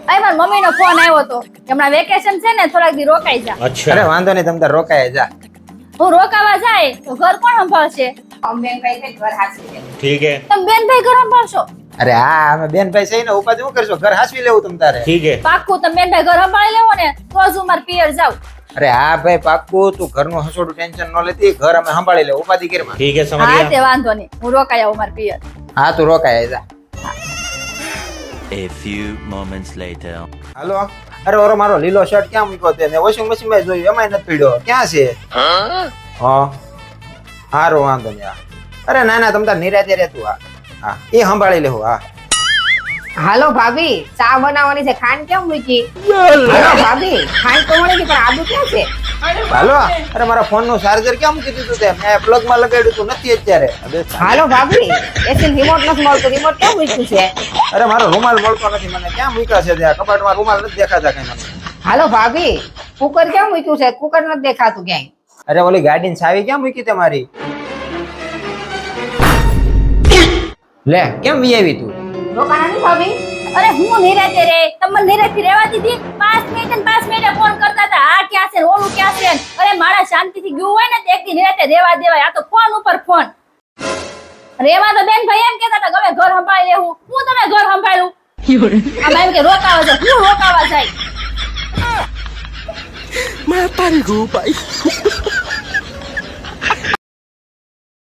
આ મારી મમ્મીનો ફોન આવ્યો તો હમણાં વેકેશન છે ને થોડાક દી રોકાઈ જા. અરે વાંધો નહીં, તમ તાર રોકાય જા. હું રોકાવા જાય તો ઘર કોણ સંભાળશે? બેનભાઈ છે ઘર હાસી લે. ठीक है તમે બેનભાઈ ઘર સંભાળશો? અરે હા, અમે બેન ભાઈ છે ને, ઉપાધિ શું કરશો? ઘર હાસવી લેવું તમ તારે. ठीक है પાક્કું તમે બેનભાઈ ઘર સંભાળી લેવો ને તો જ હું મારા પિયર જાઉં. અરે હા ભાઈ પાક્કું, તું ઘરનું હસોડું ટેન્શન ન લેતી, ઘર અમે સંભાળી લે, ઉપાધિ કરમાં. ठीक है समझ હા गया તે વાંધો નહીં, હું રોકાઈ આવું મારા પિયર. હા તું રોકાય જા. A few moments later. હાલો. અરે ઓરો મારો લીલો શર્ટ ક્યાં મૂક્યો તે? ને વોશિંગ મશીન માં જોયું, એમાંય નથી પડ્યો. ક્યાં છે? હા હારો વાંધો નહીં. હા. અરે ના ના, તમ તાર નિરાતે રહેતું. હા હા, એ સંભાળી લેવું. હા હાલો ભાભી, ચા બનાવવાની છે, ખાંડ કેમ મૂકી? હાલો ભાભી, ખાંડ તો મળી ગઈ પણ આદુ ક્યાં છે? હાલો. અરે મારા ફોન નું ચાર્જર ક્યાં મૂકી દીધું તે? મેં પ્લગ માં લગાડ્યું તું, નથી અત્યારે. હાલો ભાભી, એસી રિમોટ નથી મળતું, રિમોટ કેમ મૂક્યું છે? અરે મારો રૂમાલ મળતો નથી મને, ક્યાં મૂક્યા છે ત્યાં? કબાટમાં રૂમાલ નથી દેખાતા કઈ મને. હાલો ભાભી, કુકર કેમ મૂક્યું છે? કુકર નથી દેખાતું ક્યાંય. અરે ઓલી ગાડીની ચાવી ક્યાં મૂકી તે મારી? લે કેમ વી આવી તું? રોકાણા નહીં ભાભી? અરે હું નિરાતે રે, તમને નિરાતે રહેવા દીધી? 5 મિનિટ ને 5 મિનિટે ફોન કરતા હતા, આ ક્યાં છે ઓલું ક્યાં છે? અરે મારા શાંતિથી ગયું હોય ને તો એક દી નિરાતે રહેવા દેવાય. આ તો ફોન ઉપર ફોન. રેવા તો બેન ભાઈ એમ કહેતા હતા કે હવે ઘર સંભાળી લેવું. હું તમે ઘર સંભાળ્યું? આમાં એમ કે રોકાવા જાય, હું રોકાવા જાય. Matarí go, pai.